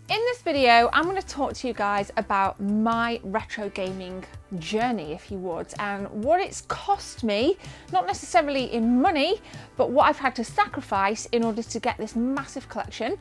In this video, I'm going to talk to you guys about my retro gaming journey, if you would, and what it's cost me, not necessarily in money, but what I've had to sacrifice in order to get this massive collection,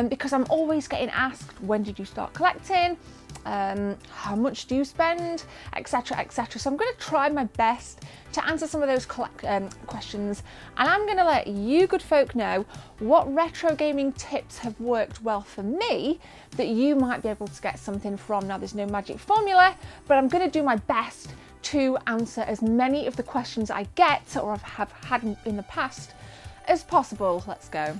because I'm always getting asked, when did you start collecting? How much do you spend, etc, etc. So I'm going to try my best to answer some of those questions, and I'm going to let you good folk know what retro gaming tips have worked well for me that you might be able to get something from. Now, there's no magic formula, but I'm going to do my best to answer as many of the questions I get or have had in the past as possible. Let's go.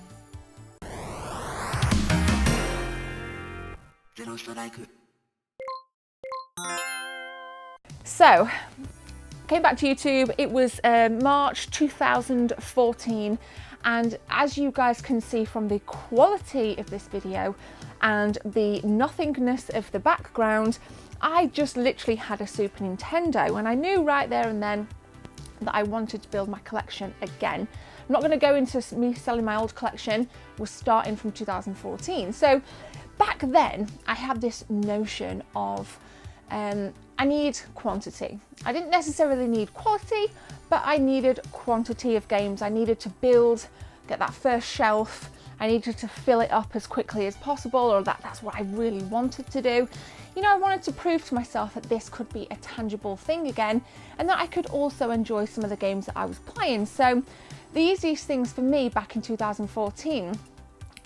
So, came back to YouTube, it was March 2014, and as you guys can see from the quality of this video and the nothingness of the background, I just literally had a Super Nintendo, and I knew right there and then that I wanted to build my collection again. I'm not going to go into me selling my old collection, we're starting from 2014. So back then I had this notion of I need quantity. I didn't necessarily need quality, but I needed quantity of games. I needed to build, get that first shelf. I needed to fill it up as quickly as possible, or that's what I really wanted to do. You know, I wanted to prove to myself that this could be a tangible thing again, and that I could also enjoy some of the games that I was playing. So the easiest things for me back in 2014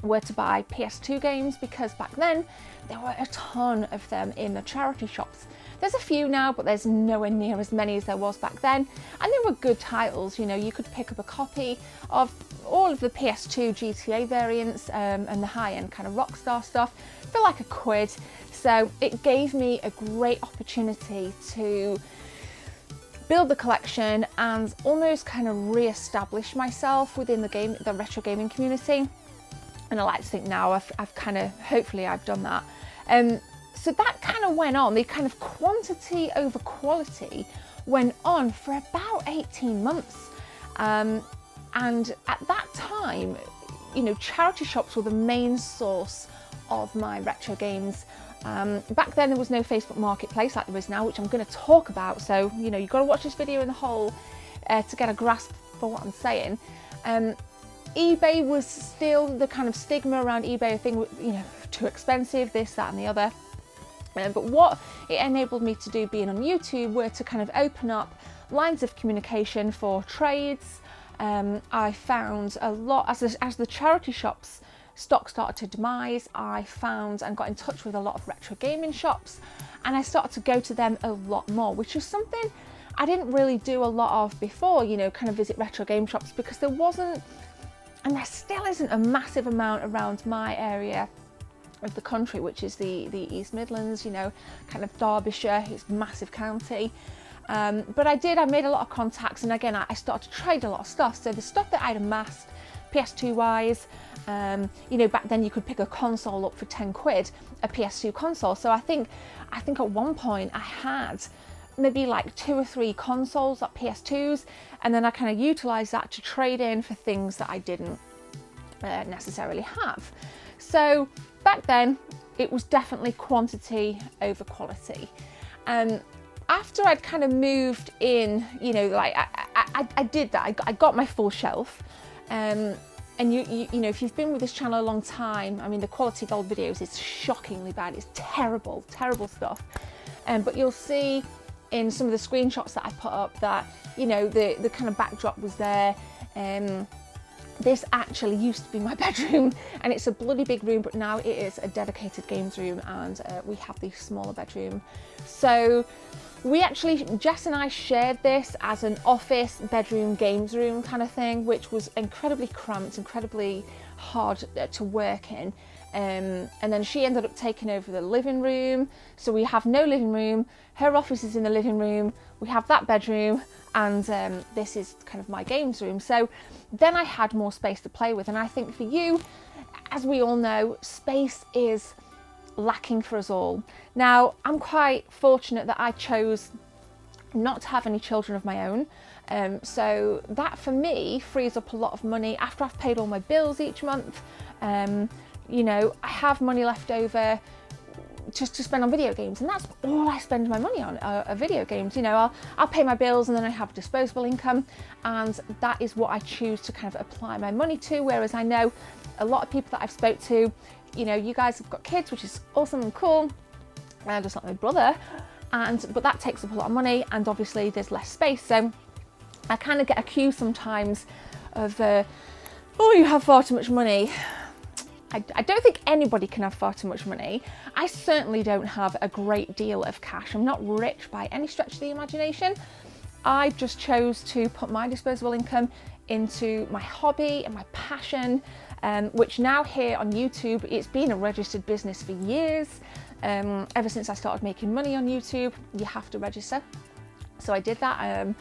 were to buy PS2 games, because back then there were a ton of them in the charity shops. There's a few now, but there's nowhere near as many as there was back then, and they were good titles. You know, you could pick up a copy of all of the PS2 GTA variants and the high-end kind of Rockstar stuff for like £1. So it gave me a great opportunity to build the collection and almost kind of re-establish myself within the retro gaming community. And I like to think now I've kind of, hopefully I've done that. So that kind of went on, the kind of quantity over quality went on for about 18 months. And at that time, you know, charity shops were the main source of my retro games. Back then there was no Facebook Marketplace like there is now, which I'm going to talk about. So, you know, you've got to watch this video in the whole to get a grasp for what I'm saying. eBay was still the kind of stigma around eBay, a thing, you know, too expensive, this, that and the other. But what it enabled me to do being on YouTube were to kind of open up lines of communication for trades. I found a lot, as the charity shops stock started to demise, I found and got in touch with a lot of retro gaming shops, and I started to go to them a lot more, which is something I didn't really do a lot of before, you know, kind of visit retro game shops, because there wasn't, and there still isn't, a massive amount around my area of the country, which is the East Midlands, you know, kind of Derbyshire. It's a massive county. But I made a lot of contacts, and again, I started to trade a lot of stuff. So the stuff that I'd amassed, PS2 wise, you know, back then you could pick a console up for £10, a PS2 console. So I think at one point I had maybe like 2 or 3 consoles, like PS2s, and then I kind of utilised that to trade in for things that I didn't necessarily have. So back then it was definitely quantity over quality. After I'd kind of moved in, you know, like I did that, I got my full shelf. And you know, if you've been with this channel a long time, I mean, the quality of old videos is shockingly bad. It's terrible stuff. But you'll see in some of the screenshots that I put up that, you know, the kind of backdrop was there. This actually used to be my bedroom, and it's a bloody big room, but now it is a dedicated games room, and we have the smaller bedroom. So we actually, Jess and I shared this as an office bedroom games room kind of thing, which was incredibly cramped, incredibly hard to work in. And then she ended up taking over the living room, so we have no living room. Her office is in the living room, we have that bedroom, and this is kind of my games room. So then I had more space to play with, and I think for you, as we all know, space is lacking for us all. Now, I'm quite fortunate that I chose not to have any children of my own, so that for me frees up a lot of money after I've paid all my bills each month. you know, I have money left over just to spend on video games, and that's all I spend my money on are video games. You know, I'll pay my bills and then I have disposable income, and that is what I choose to kind of apply my money to. Whereas I know a lot of people that I've spoke to, you know, you guys have got kids, which is awesome and cool, just like my brother, but that takes up a lot of money, and obviously there's less space. So I kind of get accused sometimes of, oh, you have far too much money. I don't think anybody can have far too much money. I certainly don't have a great deal of cash. I'm not rich by any stretch of the imagination. I just chose to put my disposable income into my hobby and my passion, which now here on YouTube, it's been a registered business for years. Ever since I started making money on YouTube, you have to register. So I did that, and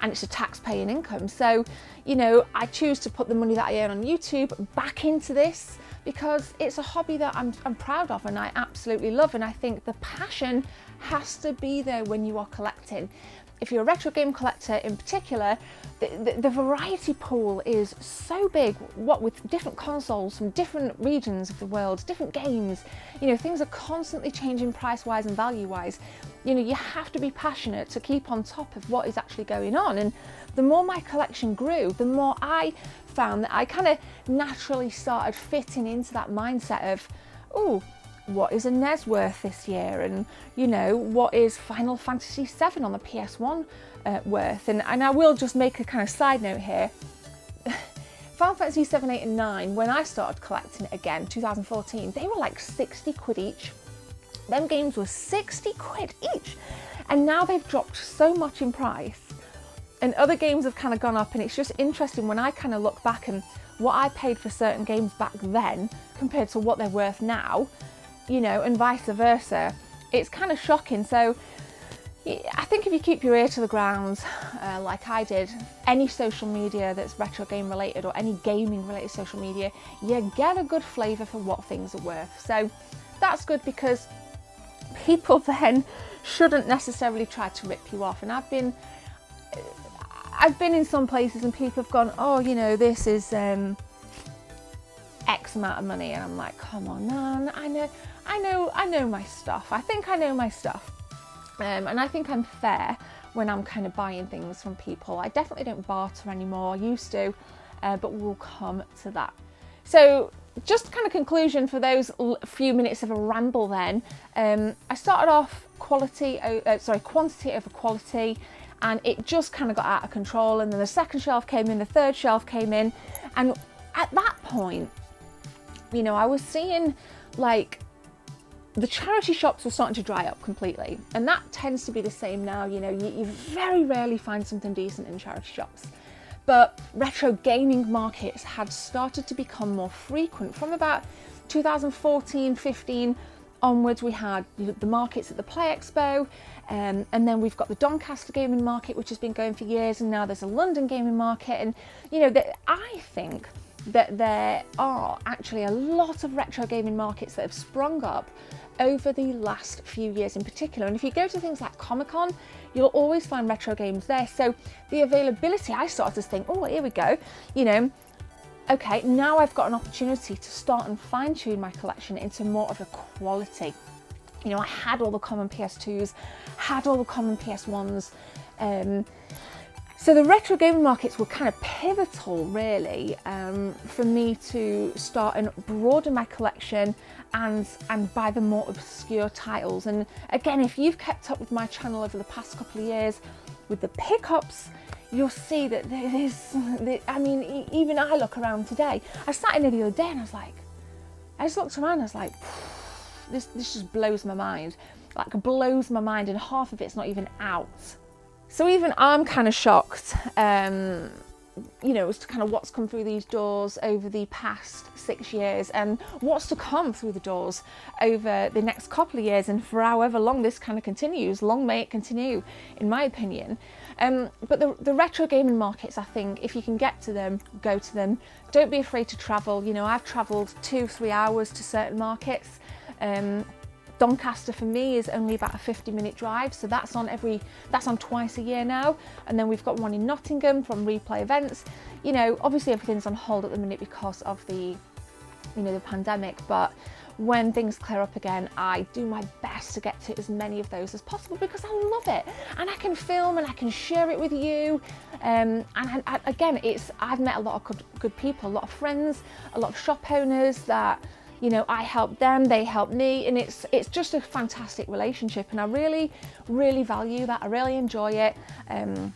it's a tax-paying income. So, you know, I choose to put the money that I earn on YouTube back into this because it's a hobby that I'm proud of and I absolutely love. And I think the passion has to be there when you are collecting. If you're a retro game collector in particular, the variety pool is so big, what with different consoles from different regions of the world, different games. You know, things are constantly changing price-wise and value-wise. You know, you have to be passionate to keep on top of what is actually going on. And the more my collection grew, the more I found that I kind of naturally started fitting into that mindset of, oh, what is a NES worth this year? And, you know, what is Final Fantasy VII on the PS1 worth? And I will just make a kind of side note here. Final Fantasy 7, 8 and 9, when I started collecting it again, 2014, they were like 60 quid each. Them games were 60 quid each. And now they've dropped so much in price. And other games have kind of gone up, and it's just interesting when I kind of look back and what I paid for certain games back then compared to what they're worth now, you know, and vice versa. It's kind of shocking. So I think if you keep your ear to the ground, like I did, any social media that's retro game related or any gaming related social media, you get a good flavour for what things are worth. So that's good because people then shouldn't necessarily try to rip you off. And I've been in some places and people have gone, oh, you know, this is X amount of money, and I'm like, come on, man, I know my stuff. I think I know my stuff, and I think I'm fair when I'm kind of buying things from people. I definitely don't barter anymore. I used to, but we'll come to that. So just kind of conclusion for those few minutes of a ramble then. I started off quantity over quality, and it just kind of got out of control. And then the second shelf came in, the third shelf came in. And at that point, you know, I was seeing like the charity shops were starting to dry up completely. And that tends to be the same now. You know, you very rarely find something decent in charity shops. But retro gaming markets had started to become more frequent. From about 2014, 15 onwards, we had the markets at the Play Expo, and then we've got the Doncaster gaming market, which has been going for years, and now there's a London gaming market. And, you know, I think that there are actually a lot of retro gaming markets that have sprung up over the last few years in particular. And if you go to things like Comic-Con, you'll always find retro games there. So the availability, I started to think, oh, here we go, you know, okay, now I've got an opportunity to start and fine-tune my collection into more of a quality. You know, I had all the common PS2s, had all the common PS1s. So the retro gaming markets were kind of pivotal, really, for me to start and broaden my collection and buy the more obscure titles. And again, if you've kept up with my channel over the past couple of years with the pickups, you'll see that I mean, even I look around today. I sat in there the other day and I was like, I just looked around and I was like, this just blows my mind. Like, blows my mind, and half of it's not even out. So even I'm kind of shocked, you know, as to kind of what's come through these doors over the past 6 years and what's to come through the doors over the next couple of years, and for however long this kind of continues. Long may it continue, in my opinion. But the retro gaming markets, I think, if you can get to them, go to them. Don't be afraid to travel. You know, I've travelled 2-3 hours to certain markets. Doncaster for me is only about a 50-minute drive, so that's on twice a year now. And then we've got one in Nottingham from Replay Events. You know, obviously everything's on hold at the minute because of the you know, the pandemic, but when things clear up again, I do my best to get to as many of those as possible because I love it, and I can film and I can share it with you. And again, I've met a lot of good people, a lot of friends, a lot of shop owners that, you know, I help them, they help me, and it's just a fantastic relationship, and I really, really value that. I really enjoy it. I'm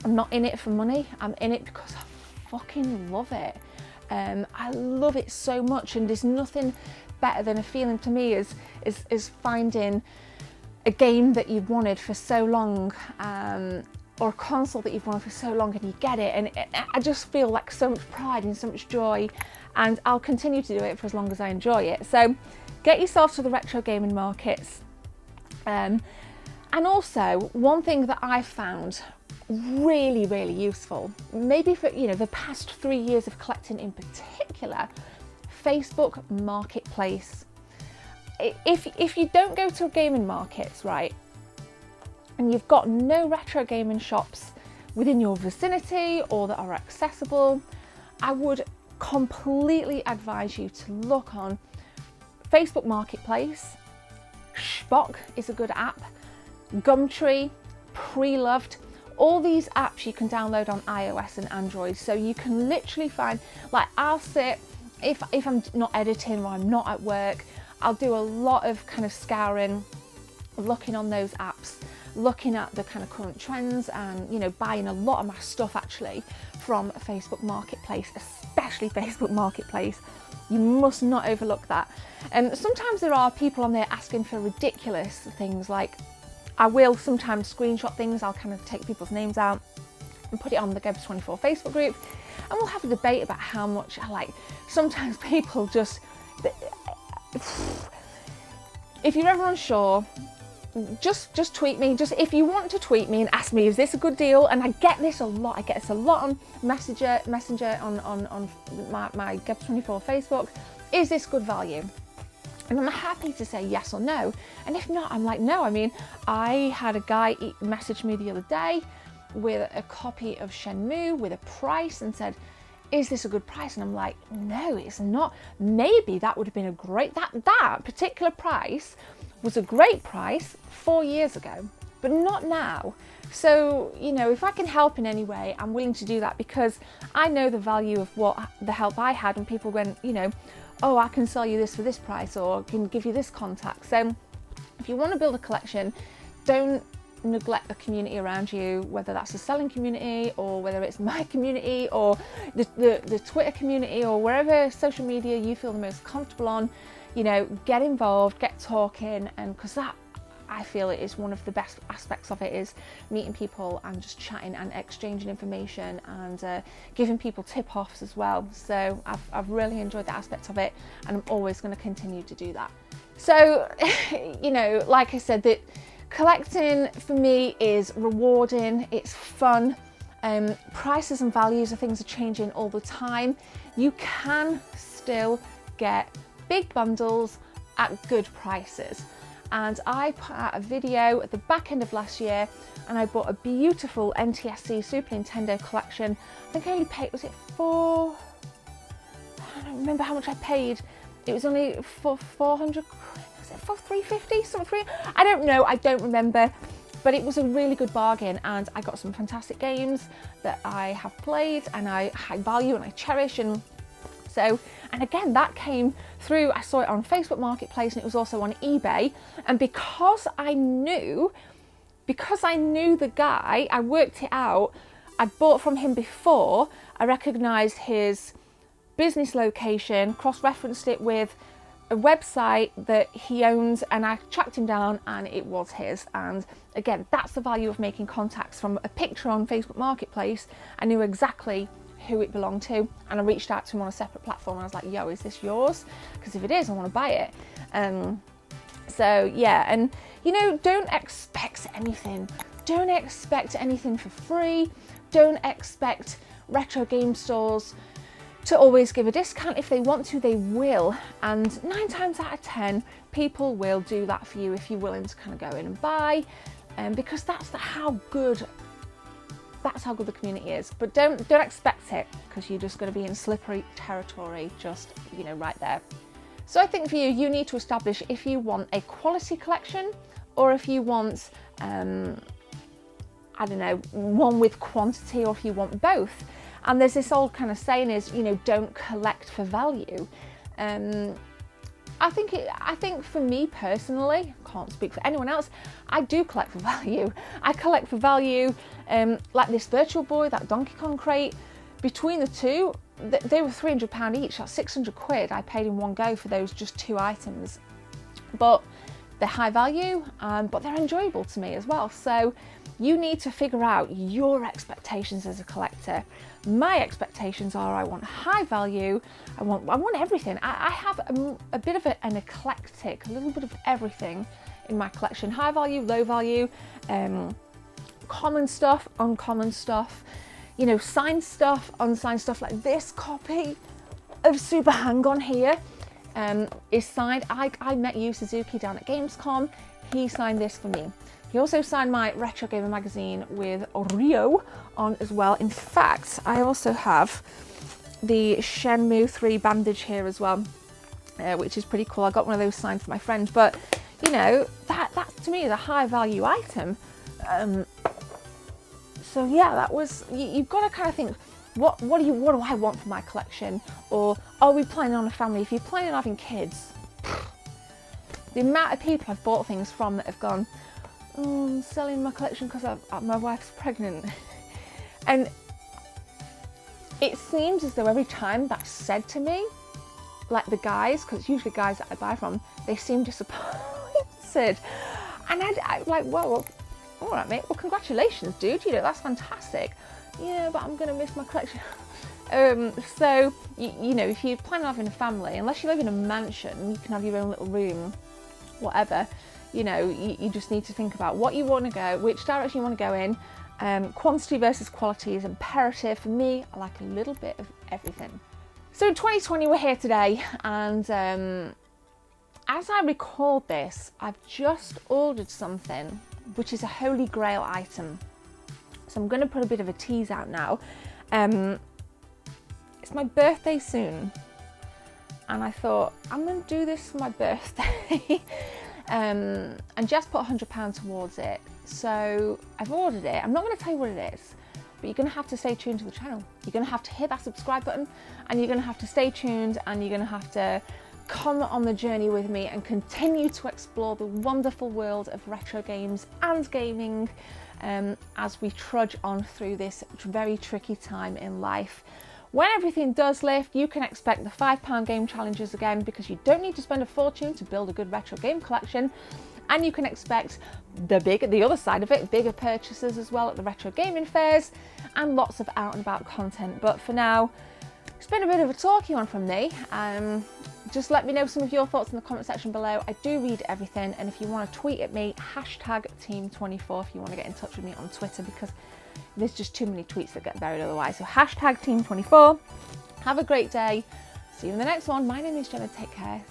not in it for money. I'm in it because I fucking love it. I love it so much, and there's nothing better than a feeling to me is finding a game that you've wanted for so long, or a console that you've wanted for so long, and you get it, and I just feel like so much pride and so much joy, and I'll continue to do it for as long as I enjoy it. So get yourself to the retro gaming markets. And also, one thing that I've found really, really useful, maybe for, you know, the past 3 years of collecting in particular, Facebook Marketplace. If you don't go to gaming markets, right, and you've got no retro gaming shops within your vicinity or that are accessible, I would completely advise you to look on Facebook Marketplace. Shpock is a good app. Gumtree, Preloved, all these apps you can download on iOS and Android, so you can literally find, like, I'll sit, if I'm not editing or I'm not at work, I'll do a lot of kind of scouring, looking on those apps, looking at the kind of current trends, and, you know, buying a lot of my stuff actually from Facebook Marketplace, especially Facebook Marketplace. You must not overlook that. And sometimes there are people on there asking for ridiculous things, like I will sometimes screenshot things, I'll kind of take people's names out and put it on the Gebs24 Facebook group, and we'll have a debate about how much I like. Sometimes people just, if you're ever unsure, just tweet me. Just, if you want to tweet me and ask me, is this a good deal? And I get this a lot. I get this a lot on Messenger on my Gebs24 Facebook. Is this good value? And I'm happy to say yes or no. And if not, I'm like, no. I mean, I had a guy message me the other day with a copy of Shenmue with a price and said, is this a good price? And I'm like, no, it's not. Maybe that would have been a great, that particular price was a great price 4 years ago, but not now. So, you know, if I can help in any way, I'm willing to do that, because I know the value of what the help I had, and people went, you know, oh, I can sell you this for this price, or can give you this contact. So if you want to build a collection, don't neglect the community around you, whether that's the selling community or whether it's my community or the Twitter community or wherever social media you feel the most comfortable on. You know, get involved, get talking, and because that, I feel, it is one of the best aspects of it, is meeting people and just chatting and exchanging information and giving people tip-offs as well. So I've really enjoyed that aspect of it, and I'm always going to continue to do that. So, you know, like I said, that collecting for me is rewarding, it's fun. Prices and values of things are changing all the time. You can still get big bundles at good prices. And I put out a video at the back end of last year, and I bought a beautiful NTSC Super Nintendo collection. I think I only paid, was it I don't remember how much I paid. It was only for 400, was it for 350, something? I don't know, I don't remember. But it was a really good bargain, and I got some fantastic games that I have played and I value and I cherish. And so, and again, that came through, I saw it on Facebook Marketplace, and it was also on eBay. And because I knew the guy, I worked it out, I'd bought from him before, I recognised his business location, cross-referenced it with a website that he owns, and I tracked him down and it was his. And again, that's the value of making contacts. From a picture on Facebook Marketplace, I knew exactly who it belonged to, and I reached out to him on a separate platform, and I was like, yo, is this yours? Because if it is, I want to buy it. So yeah, and you know, don't expect anything. Don't expect anything for free. Don't expect retro game stores to always give a discount. If they want to, they will. And 9 times out of 10, people will do that for you if you're willing to kind of go in and buy. Because that's how good That's how good the community is. But don't expect it, because you're just going to be in slippery territory, just, you know, right there. So I think for you, you need to establish if you want a quality collection or if you want, I don't know, one with quantity, or if you want both. And there's this old kind of saying is, you know, don't collect for value. I think for me personally, can't speak for anyone else, I do collect for value. I collect for value, like this Virtual Boy, that Donkey Kong crate. Between the two, they were £300 each. That's 600 quid I paid in one go for those just 2 items. But they're high value, but they're enjoyable to me as well. So you need to figure out your expectations as a collector. My expectations are I want high value, I want everything. I have a bit of an eclectic, a little bit of everything in my collection. High value, low value, common stuff, uncommon stuff, you know, signed stuff, unsigned stuff. Like this copy of Super Hang-On here is signed. I met Yu Suzuki down at Gamescom. He signed this for me. He also signed my Retro Gamer magazine with Rio on as well. In fact, I also have the Shenmue 3 bandage here as well, which is pretty cool. I got one of those signed for my friend, but you know, that to me is a high value item. So yeah, that was, you've got to kind of think, what do I want for my collection? Or are we planning on a family? If you're planning on having kids, the amount of people I've bought things from that have gone, oh, I'm selling my collection because my wife's pregnant. And it seems as though every time that's said to me, like the guys, because it's usually guys that I buy from, they seem disappointed. And I'm like, well, all right, mate, well, congratulations, dude, you know, that's fantastic. Yeah, but I'm going to miss my collection. So, you know, if you plan on having a family, unless you live in a mansion, you can have your own little room, whatever. You know, you just need to think about what you want to go, which direction you want to go in. Quantity versus quality is imperative. For me, I like a little bit of everything. So in 2020, we're here today, and as I record this, I've just ordered something which is a holy grail item. So I'm going to put a bit of a tease out now. It's my birthday soon, and I thought I'm going to do this for my birthday. And Jess put £100 towards it, so I've ordered it. I'm not going to tell you what it is, but you're going to have to stay tuned to the channel. You're going to have to hit that subscribe button, and you're going to have to stay tuned, and you're going to have to come on the journey with me and continue to explore the wonderful world of retro games and gaming as we trudge on through this very tricky time in life. When everything does lift, you can expect the £5 game challenges again, because you don't need to spend a fortune to build a good retro game collection. And you can expect the other side of it, bigger purchases as well at the retro gaming fairs, and lots of out and about content. But for now, it's been a bit of a talky one from me. Just let me know some of your thoughts in the comment section below. I do read everything, and if you want to tweet at me, #Team24 if you want to get in touch with me on Twitter, because there's just too many tweets that get buried otherwise. So #Team24. Have a great day. See you in the next one. My name is Jenna. Take care.